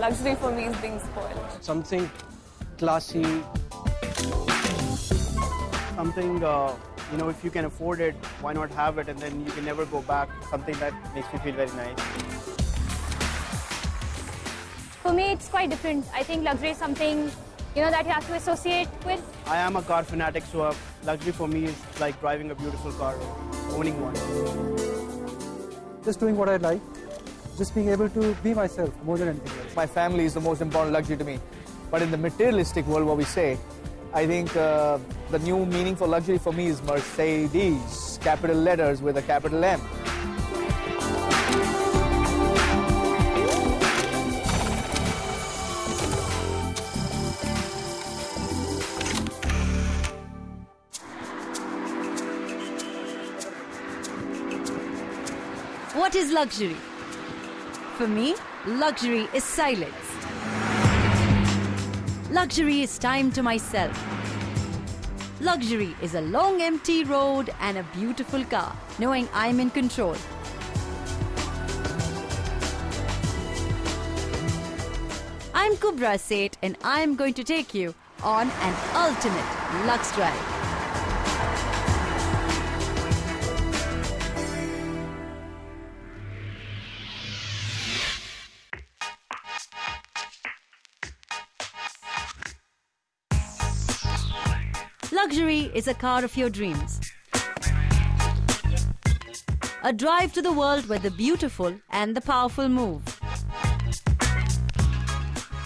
Luxury for me is being spoiled. Something classy. Something, you know, if you can afford it, why not have it, and then you can never go back. Something that makes me feel very nice. For me, it's quite different. I think luxury is something, you know, that you have to associate with. I am a car fanatic, so luxury for me is like driving a beautiful car, owning one. Just doing what I like, just being able to be myself more than anything else. My family is the most important luxury to me. But in the materialistic world, what we say, I think the new meaning for luxury for me is Mercedes, capital letters with a capital M. What is luxury? For me, luxury is silence. Luxury is time to myself. Luxury is a long empty road and a beautiful car, knowing I'm in control. I'm Kubra Seth and I'm going to take you on an ultimate luxe drive. Luxury is a car of your dreams. A drive to the world where the beautiful and the powerful move.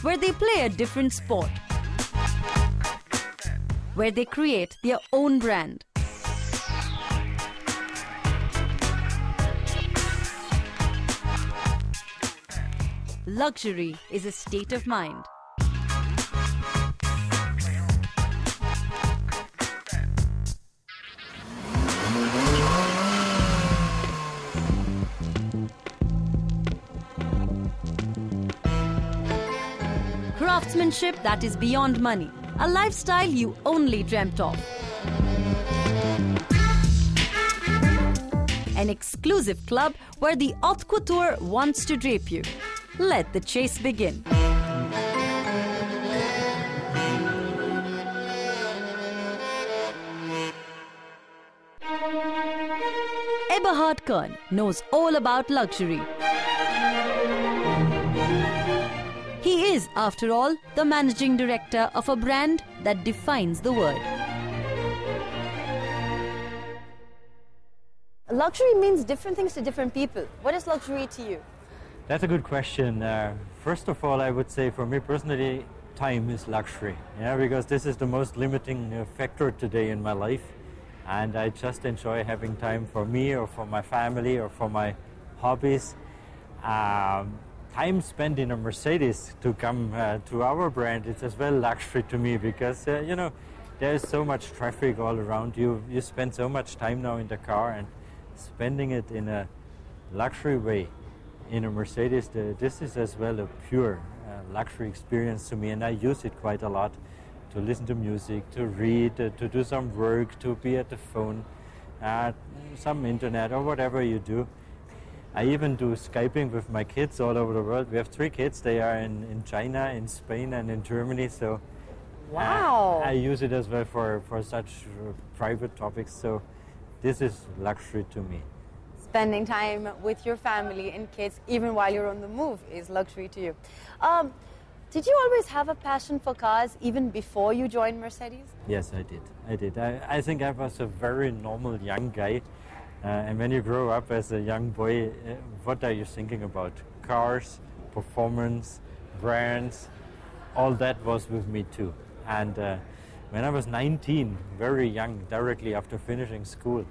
Where they play a different sport. Where they create their own brand. Luxury is a state of mind. Craftsmanship that is beyond money. A lifestyle you only dreamt of. An exclusive club where the haute couture wants to drape you. Let the chase begin. Eberhard Kern knows all about luxury. He is, after all, the managing director of a brand that defines the word. Luxury means different things to different people. What is luxury to you? That's a good question. First of all, I would say for me personally, time is luxury. Yeah, because this is the most limiting factor today in my life. And I just enjoy having time for me or for my family or for my hobbies. Time spent in a Mercedes to come to our brand is as well luxury to me because, you know, there is so much traffic all around you. You spend so much time now in the car, and spending it in a luxury way in a Mercedes, this is as well a pure luxury experience to me, and I use it quite a lot to listen to music, to read, to do some work, to be at the phone, some internet or whatever you do. I even do Skyping with my kids all over the world. We have 3 kids. They are in China, in Spain, and in Germany. So wow. I use it as well for such private topics. So this is luxury to me. Spending time with your family and kids, even while you're on the move, is luxury to you. Did you always have a passion for cars even before you joined Mercedes? Yes, I did. I think I was a very normal young guy. And when you grow up as a young boy, what are you thinking about? Cars, performance, brands, all that was with me too. And when I was 19, very young, directly after finishing school,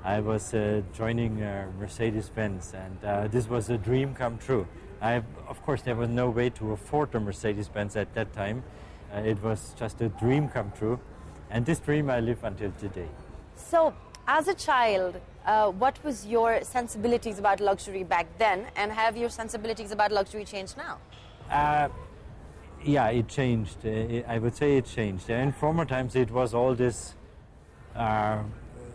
I was joining Mercedes-Benz, and this was a dream come true. Of course, there was no way to afford a Mercedes-Benz at that time. It was just a dream come true, and this dream I live until today. So, as a child, what was your sensibilities about luxury back then, and have your sensibilities about luxury changed now? Yeah, it changed. I would say it changed. In former times, it was all this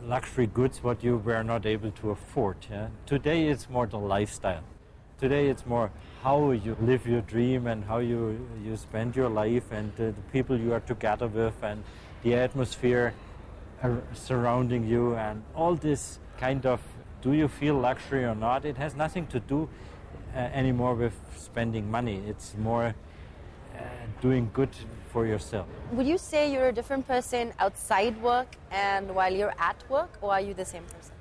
luxury goods what you were not able to afford. Yeah? Today, it's more the lifestyle. Today it's more how you live your dream and how you spend your life, and the people you are together with, and the atmosphere surrounding you, and all this kind of, do you feel luxury or not? It has nothing to do anymore with spending money. It's more doing good for yourself. Would you say you're a different person outside work and while you're at work, or are you the same person?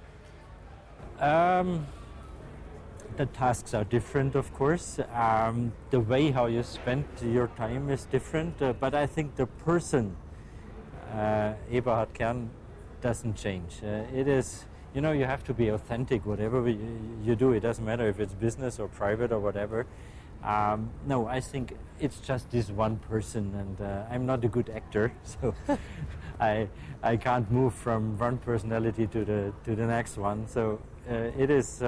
The tasks are different, of course. The way how you spend your time is different, but I think the person, Eberhard Kern, doesn't change. It is, you know, you have to be authentic, whatever you do. It doesn't matter if it's business or private or whatever. No, I think it's just this one person, and I'm not a good actor, so I can't move from one personality to the next one. So it is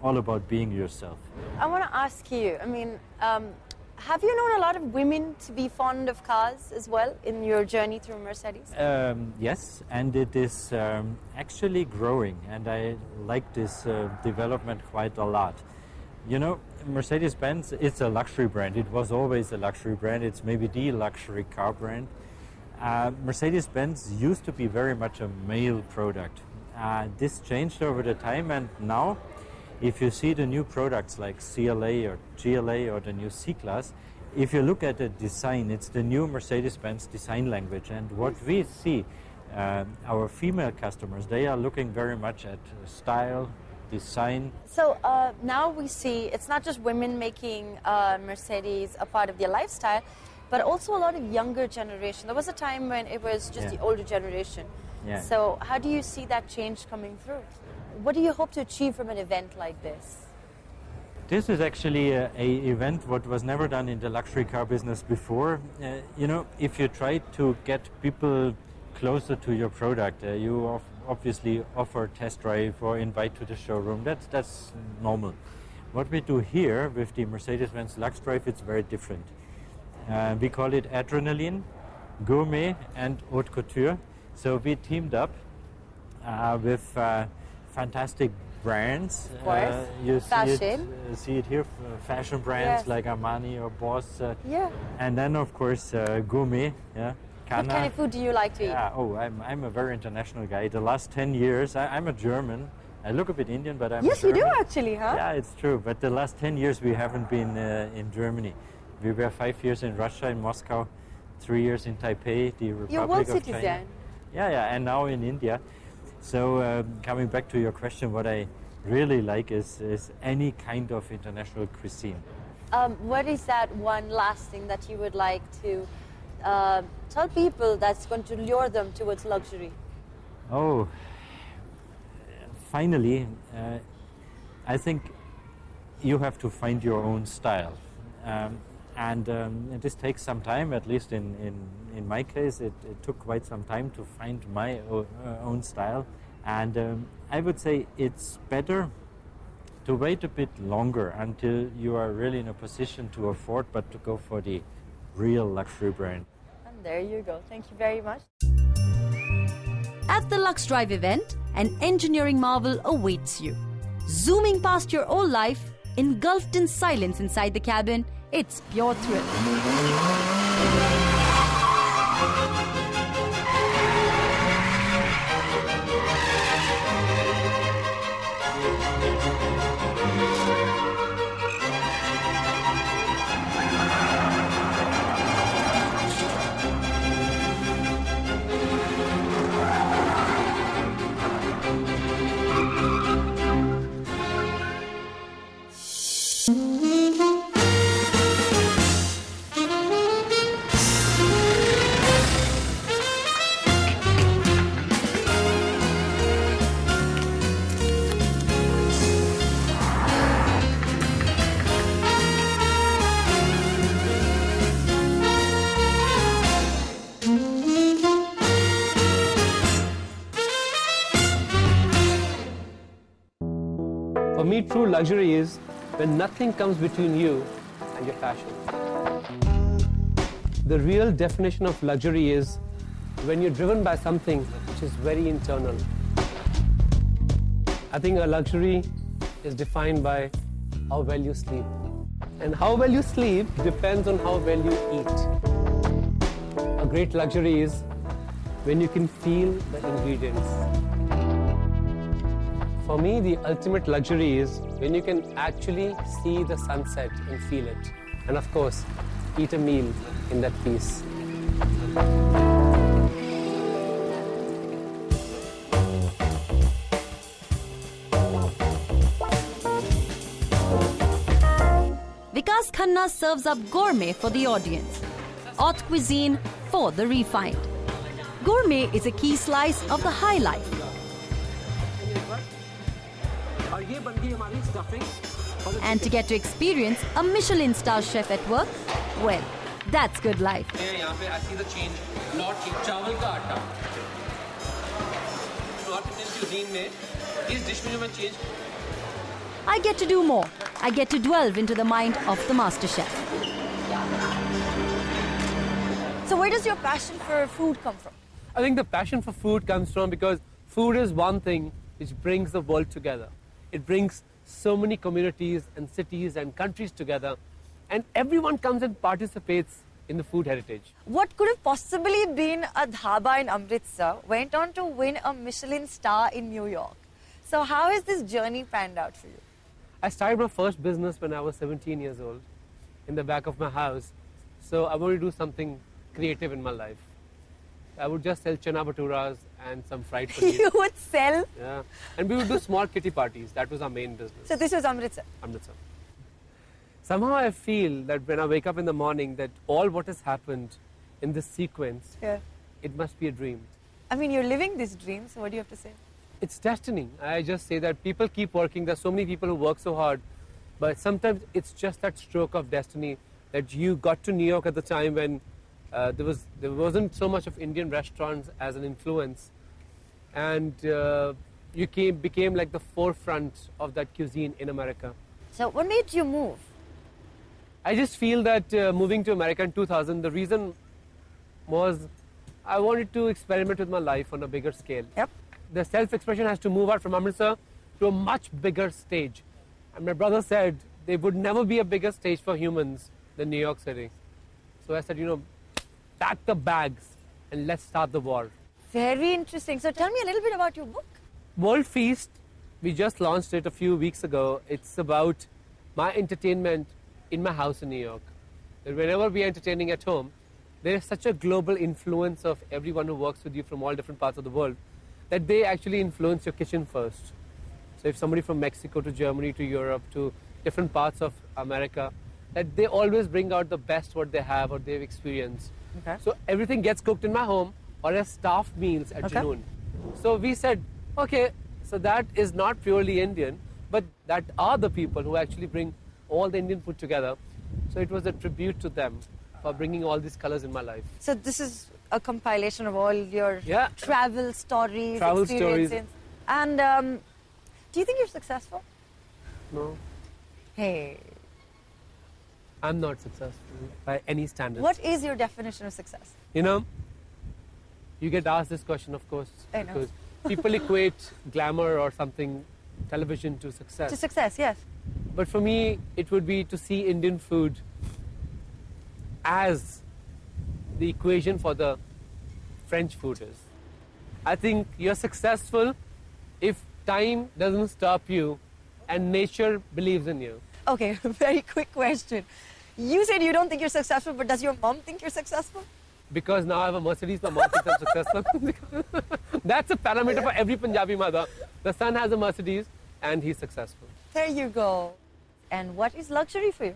all about being yourself. I want to ask you, I mean, have you known a lot of women to be fond of cars as well in your journey through Mercedes? Yes, and it is actually growing, and I like this development quite a lot. You know, Mercedes-Benz, it's a luxury brand. It was always a luxury brand. It's maybe the luxury car brand. Mercedes-Benz used to be very much a male product. This changed over the time, and now if you see the new products like CLA or GLA or the new C-Class, if you look at the design, it's the new Mercedes-Benz design language. And what we see, our female customers, they are looking very much at style, design. So now we see it's not just women making Mercedes a part of their lifestyle, but also a lot of younger generation. There was a time when it was just the older generation. Yeah. So how do you see that change coming through? What do you hope to achieve from an event like this? This is actually an event what was never done in the luxury car business before. You know, if you try to get people closer to your product, you obviously offer test drive or invite to the showroom. That's normal. What we do here with the Mercedes-Benz Luxe Drive, it's very different. We call it adrenaline, gourmet, and haute couture. So we teamed up with fantastic brands. Of course. You Fashion. See it here, fashion brands like Armani or Boss. And then, of course, gourmet. Yeah. What kind of food do you like to eat? Oh, I'm a very international guy. The last 10 years, I'm a German. I look a bit Indian, but I'm Yes, a German. you do actually, huh? Yeah, it's true. But the last 10 years, we haven't been in Germany. We were 5 years in Russia, in Moscow, 3 years in Taipei, the Republic You're a world of China. citizen. Yeah, and now in India. So coming back to your question, what I really like is any kind of international cuisine. What is that one last thing that you would like to tell people that's going to lure them towards luxury? Oh, finally, I think you have to find your own style. And this takes some time, at least in my case, it took quite some time to find my own style. And I would say it's better to wait a bit longer until you are really in a position to afford, but to go for the real luxury brand. And there you go. Thank you very much. At the Luxe Drive event, an engineering marvel awaits you. Zooming past your old life, engulfed in silence inside the cabin, it's pure thrill. For me, true luxury is when nothing comes between you and your passion. The real definition of luxury is when you're driven by something which is very internal. I think a luxury is defined by how well you sleep. And how well you sleep depends on how well you eat. A great luxury is when you can feel the ingredients. For me, the ultimate luxury is when you can actually see the sunset and feel it. And of course, eat a meal in that peace. Vikas Khanna serves up gourmet for the audience, haute cuisine for the refined. Gourmet is a key slice of the high life. And to get to experience a Michelin star chef at work, well, that's good life. I see the change. Not chawal ka atta. North Indian cuisine mein is dish mein jo main change. I get to do more. I get to delve into the mind of the master chef. So where does your passion for food come from? I think the passion for food comes from because food is one thing which brings the world together. It brings so many communities and cities and countries together, and everyone comes and participates in the food heritage. What could have possibly been a dhaba in Amritsar went on to win a Michelin star in New York. So how has this journey panned out for you? I started my first business when I was 17 years old in the back of my house. So I wanted to do something creative in my life. I would just sell chana bhaturas and some fried paneer. You would sell? Yeah. And we would do small kitty parties. That was our main business. So this was Amritsar? Amritsar. Somehow I feel that when I wake up in the morning that all what has happened in this sequence, it must be a dream. I mean, you're living this dream, so what do you have to say? It's destiny. I just say that people keep working. There's so many people who work so hard. But sometimes it's just that stroke of destiny that you got to New York at the time when there wasn't so much of Indian restaurants as an influence. And you became like the forefront of that cuisine in America. So what made you move? I just feel that moving to America in 2000, the reason was I wanted to experiment with my life on a bigger scale. Yep. The self-expression has to move out from Amritsar to a much bigger stage. And my brother said there would never be a bigger stage for humans than New York City. So I said, pack the bags and let's start the war. Very interesting. So tell me a little bit about your book. World Feast, we just launched it a few weeks ago. It's about my entertainment in my house in New York. And whenever we are entertaining at home, there is such a global influence of everyone who works with you from all different parts of the world that they actually influence your kitchen first. So if somebody from Mexico to Germany to Europe to different parts of America, that they always bring out the best what they have or they've experienced. Okay. So everything gets cooked in my home or as staff meals at Junoon. So we said, okay, so that is not purely Indian, but that are the people who actually bring all the Indian food together. So it was a tribute to them for bringing all these colors in my life. So this is a compilation of all your travel stories, travel experiences. Stories. And do you think you're successful? No. Hey. I'm not successful by any standards. What is your definition of success? You get asked this question, of course, I know. because people equate glamour or something, television, to success. To success, yes. But for me, it would be to see Indian food as the equation for the French food is. I think you're successful if time doesn't stop you and nature believes in you. Okay, very quick question. You said you don't think you're successful, but does your mom think you're successful? Because now I have a Mercedes, my mom thinks I'm successful. That's a parameter for every Punjabi mother. The son has a Mercedes and he's successful. There you go. And what is luxury for you?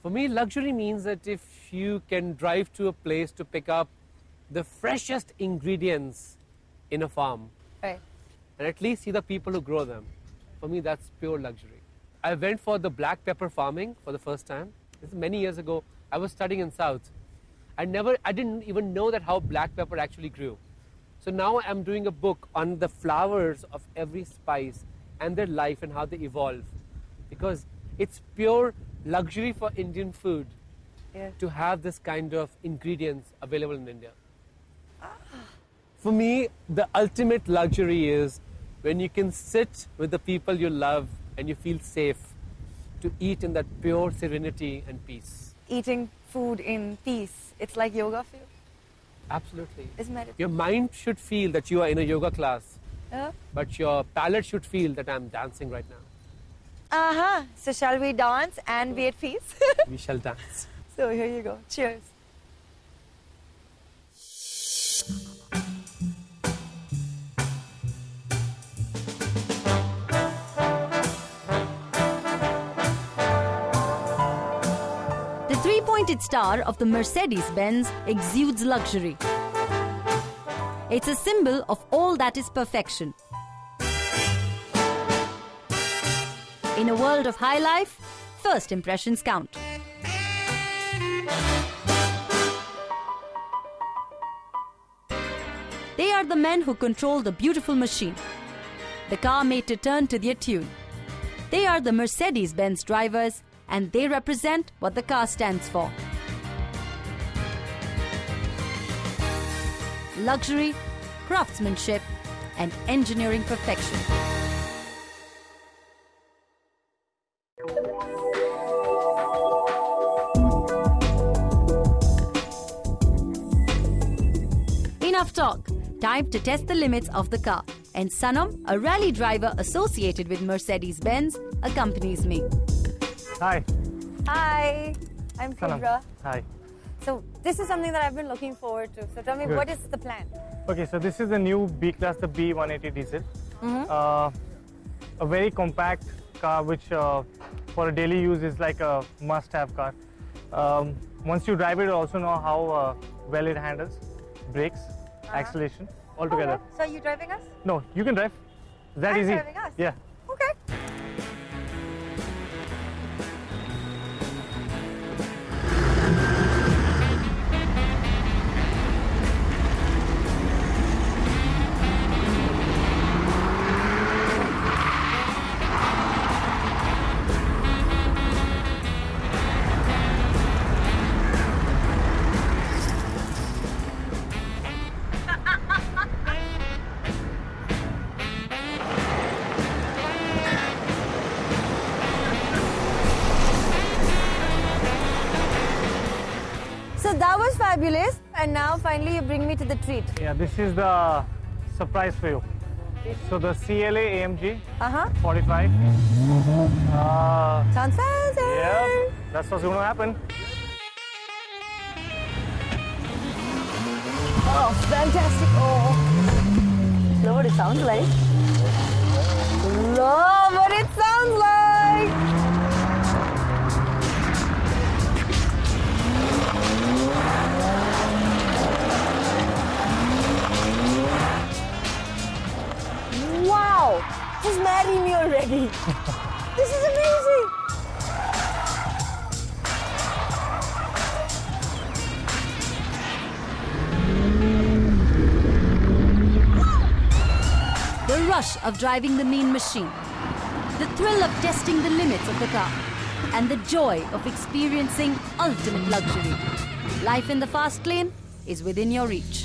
For me, luxury means that if you can drive to a place to pick up the freshest ingredients in a farm, Right. and at least see the people who grow them, for me, that's pure luxury. I went for the black pepper farming for the first time. This is many years ago. I was studying in South. I didn't even know that how black pepper actually grew. So now I'm doing a book on the flowers of every spice and their life and how they evolve. Because it's pure luxury for Indian food to have this kind of ingredients available in India. For me, the ultimate luxury is when you can sit with the people you love and you feel safe. to eat in that pure serenity and peace. Eating food in peace. It's like yoga for you? Absolutely. It's meditation. Your mind should feel that you are in a yoga class, Yeah. but your palate should feel that I'm dancing right now. Uh-huh. So shall we dance and be at peace? We shall dance. So here you go. Cheers. The three-pointed star of the Mercedes-Benz exudes luxury. It's a symbol of all that is perfection. In a world of high life, first impressions count. They are the men who control the beautiful machine, the car made to turn to their tune. They are the Mercedes-Benz drivers, and they represent what the car stands for. Luxury, craftsmanship, and engineering perfection. Enough talk. Time to test the limits of the car. And Sanam, a rally driver associated with Mercedes-Benz, accompanies me. Hi. Hi. I'm Sanam. Pudra. Hi. So this is something that I've been looking forward to. So tell me, Good. what is the plan? Okay, so this is the new B-Class, the B180 diesel. A very compact car which for a daily use is like a must-have car. Once you drive it, you also know how well it handles, brakes, acceleration, all together. Okay. So are you driving us? No, you can drive. Is that I'm easy? driving us? Yeah. Okay. So that was fabulous, and now finally you bring me to the treat. Yeah, this is the surprise for you. So the Cla Amg 45. Sounds fancy. Yeah, that's what's going to happen. Oh, fantastic. Oh. Love what it sounds like. Love what it sounds like. Wow. Just marry me already. This is amazing. The rush of driving the mean machine, the thrill of testing the limits of the car, and the joy of experiencing ultimate luxury. Life in the fast lane is within your reach.